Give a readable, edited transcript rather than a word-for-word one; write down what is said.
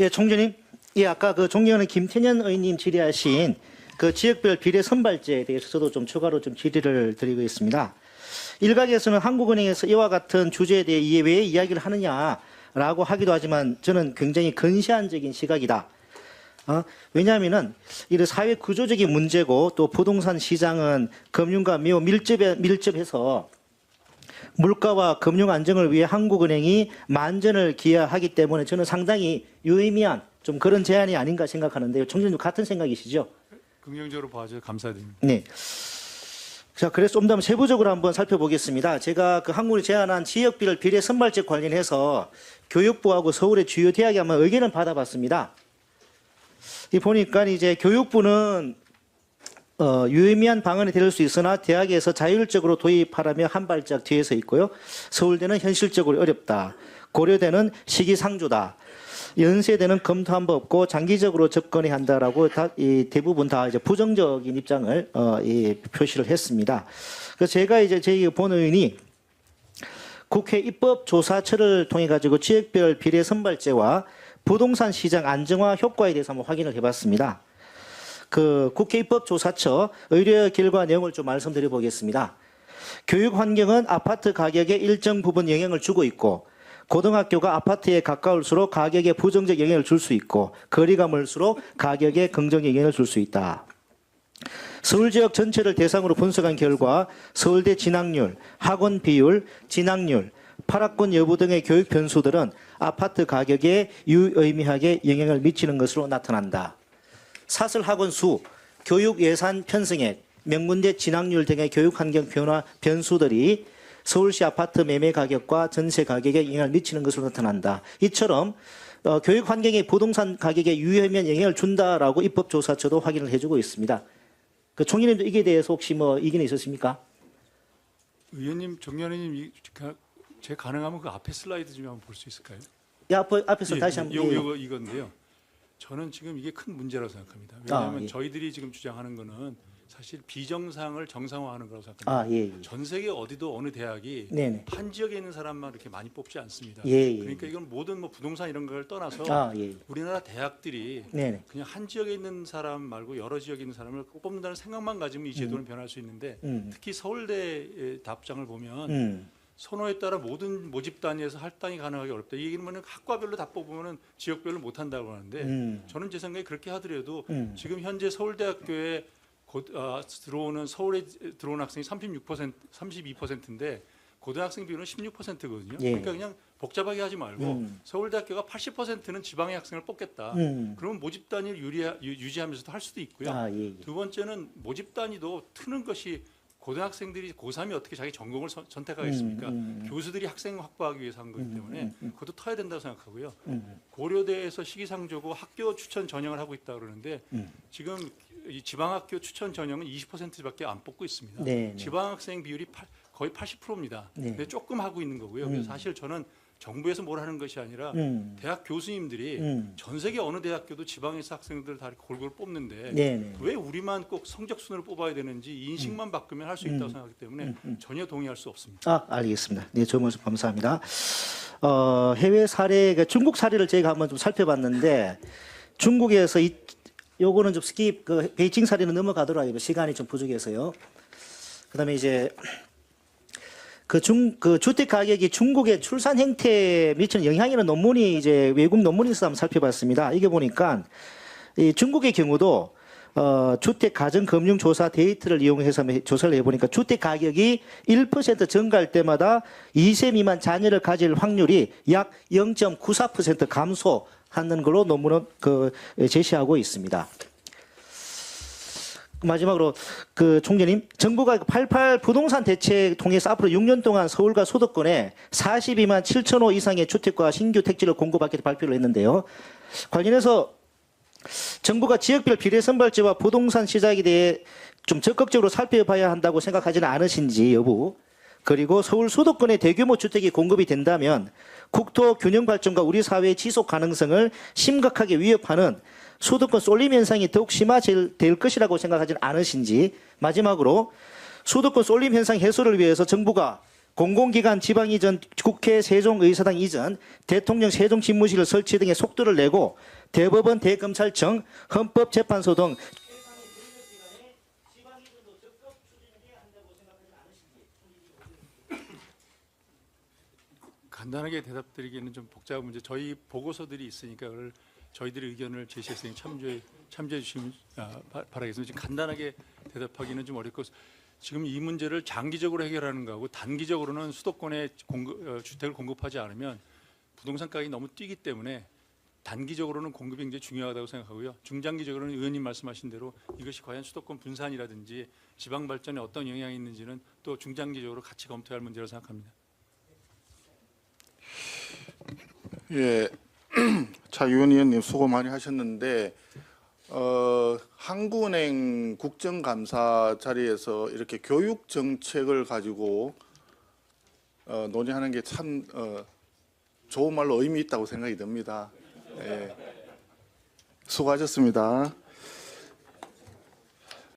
예, 총재님. 예, 아까 그 존경하는 김태년 의원님 질의하신 그 지역별 비례 선발제에 대해서 저도 좀 추가로 좀 질의를 드리고 있습니다. 일각에서는 한국은행에서 이와 같은 주제에 대해 이에 왜 이야기를 하느냐라고 하기도 하지만 저는 굉장히 근시안적인 시각이다. 왜냐하면은 이 사회 구조적인 문제고 또 부동산 시장은 금융과 매우 밀접해서 물가와 금융 안정을 위해 한국은행이 만전을 기하하기 때문에 저는 상당히 유의미한 좀 그런 제안이 아닌가 생각하는데요. 총재님 같은 생각이시죠? 긍정적으로 봐주셔서 감사드립니다. 네. 자, 그래서 좀 더 세부적으로 한번 살펴보겠습니다. 제가 그 한국이 제안한 지역별 비례 선발제 관련해서 교육부하고 서울의 주요 대학에 한번 의견을 받아봤습니다. 이 보니까 이제 교육부는 유의미한 방안이 될 수 있으나 대학에서 자율적으로 도입하라며 한 발짝 뒤에서 있고요. 서울대는 현실적으로 어렵다. 고려대는 시기상조다. 연세대는 검토한 바 없고 장기적으로 접근해야 한다라고 대부분 다 이제 부정적인 입장을 표시를 했습니다. 그래서 제가 이제 저희 본의원이 국회 입법조사처를 통해 가지고 지역별 비례 선발제와 부동산 시장 안정화 효과에 대해서 한번 확인을 해봤습니다. 그 국회 입법조사처 의뢰 결과 내용을 좀 말씀드려 보겠습니다. 교육 환경은 아파트 가격에 일정 부분 영향을 주고 있고 고등학교가 아파트에 가까울수록 가격에 부정적 영향을 줄 수 있고 거리가 멀수록 가격에 긍정 영향을 줄 수 있다. 서울 지역 전체를 대상으로 분석한 결과 서울대 진학률, 학원 비율, 진학률, 파락권 여부 등의 교육 변수들은 아파트 가격에 유의미하게 영향을 미치는 것으로 나타난다. 사설 학원 수, 교육 예산 편성액, 명문대 진학률 등의 교육 환경 변화 변수들이 서울시 아파트 매매 가격과 전세 가격에 영향을 미치는 것으로 나타난다. 이처럼 교육 환경이 부동산 가격에 유의미한 영향을 준다라고 입법조사처도 확인을 해주고 있습니다. 그 총리님도 이게 대해서 혹시 뭐 이견이 있으십니까? 의원님, 정연희님, 제 가능하면 그 앞에 슬라이드 좀 한번 볼 수 있을까요? 이 앞에서 다시 한번. 이건데요. 저는 지금 이게 큰 문제라고 생각합니다. 왜냐하면 저희들이 지금 주장하는 거는 사실 비정상을 정상화하는 거라고 생각합니다. 전 세계 어디도 어느 대학이 네네. 한 지역에 있는 사람만 이렇게 많이 뽑지 않습니다. 그러니까 이건 모든 뭐 부동산 이런 걸 떠나서 우리나라 대학들이 네네. 그냥 한 지역에 있는 사람 말고 여러 지역에 있는 사람을 뽑는다는 생각만 가지면 이 제도는 변할 수 있는데 특히 서울대의 답장을 보면 선호에 따라 모든 모집 단위에서 할당이 가능하기 어렵다. 이 얘기는 뭐냐면 학과별로 다 뽑으면 지역별로 못 한다고 하는데 저는 제 생각에 그렇게 하더라도 지금 현재 서울대학교에 들어오는 서울에 들어오는 학생이 32%인데 고등학생 비율은 16%거든요. 그러니까 그냥 복잡하게 하지 말고 서울대학교가 80%는 지방의 학생을 뽑겠다. 그러면 모집 단위를 유지하면서도 할 수도 있고요. 두 번째는 모집 단위도 트는 것이 고등학생들이 고3이 어떻게 자기 전공을 선택하겠습니까? 교수들이 학생 확보하기 위해서 한 거기 때문에 그것도 터야 된다고 생각하고요. 고려대에서 시기상조고 학교 추천 전형을 하고 있다고 그러는데 지금 이 지방학교 추천 전형은 20%밖에 안 뽑고 있습니다. 지방학생 비율이 거의 80%입니다. 근데 조금 하고 있는 거고요. 그래서 사실 저는 정부에서 뭘 하는 것이 아니라 대학 교수님들이 전 세계 어느 대학교도 지방에서 학생들 다 골고루 뽑는데 왜 우리만 꼭 성적 순으로 뽑아야 되는지 인식만 바꾸면 할 수 있다고 생각하기 때문에 전혀 동의할 수 없습니다. 알겠습니다. 네, 좋은 말씀 감사합니다. 해외 사례, 중국 사례를 저희가 한번 좀 살펴봤는데 중국에서 요거는 좀 스킵, 그 베이징 사례는 넘어가도록 하겠습니다. 시간이 좀 부족해서요. 그다음에 이제 그 주택 가격이 중국의 출산 행태에 미치는 영향이라는 논문이 이제 외국 논문이 있어서 한번 살펴봤습니다. 이게 보니까 이 중국의 경우도 주택 가정 금융 조사 데이터를 이용해서 조사를 해보니까 주택 가격이 1% 증가할 때마다 2세 미만 자녀를 가질 확률이 약 0.94% 감소하는 걸로 논문은 제시하고 있습니다. 마지막으로 그 총재님, 정부가 88 부동산 대책 통해서 앞으로 6년 동안 서울과 수도권에 42만 7천 호 이상의 주택과 신규 택지를 공급하겠다 발표를 했는데요. 관련해서 정부가 지역별 비례 선발제와 부동산 시장에 대해 좀 적극적으로 살펴봐야 한다고 생각하지는 않으신지 여부, 그리고 서울 수도권에 대규모 주택이 공급이 된다면 국토 균형 발전과 우리 사회의 지속 가능성을 심각하게 위협하는 수도권 쏠림 현상이 더욱 심화될 것이라고 생각하지는 않으신지, 마지막으로 수도권 쏠림 현상 해소를 위해서 정부가 공공기관 지방 이전, 국회 세종의사당 이전, 대통령 세종집무실을 설치 등의 속도를 내고 대법원, 대검찰청, 헌법재판소 등 간단하게 대답드리기는 좀 복잡한 문제. 저희 보고서들이 있으니까 그걸 저희들의 의견을 제시했으니 참조해 주시면 바라겠습니다. 지금 간단하게 대답하기는 좀 어렵고 지금 이 문제를 장기적으로 해결하는 거하고 단기적으로는 수도권에 주택을 공급하지 않으면 부동산 가격이 너무 뛰기 때문에 단기적으로는 공급이 굉장히 중요하다고 생각하고요. 중장기적으로는 의원님 말씀하신 대로 이것이 과연 수도권 분산이라든지 지방 발전에 어떤 영향이 있는지는 또 중장기적으로 같이 검토할 문제라고 생각합니다. 예, 차유원 의원님 수고 많이 하셨는데 한국은행 국정감사 자리에서 이렇게 교육 정책을 가지고 논의하는 게 참 좋은 말로 의미 있다고 생각이 듭니다. 예, 수고하셨습니다.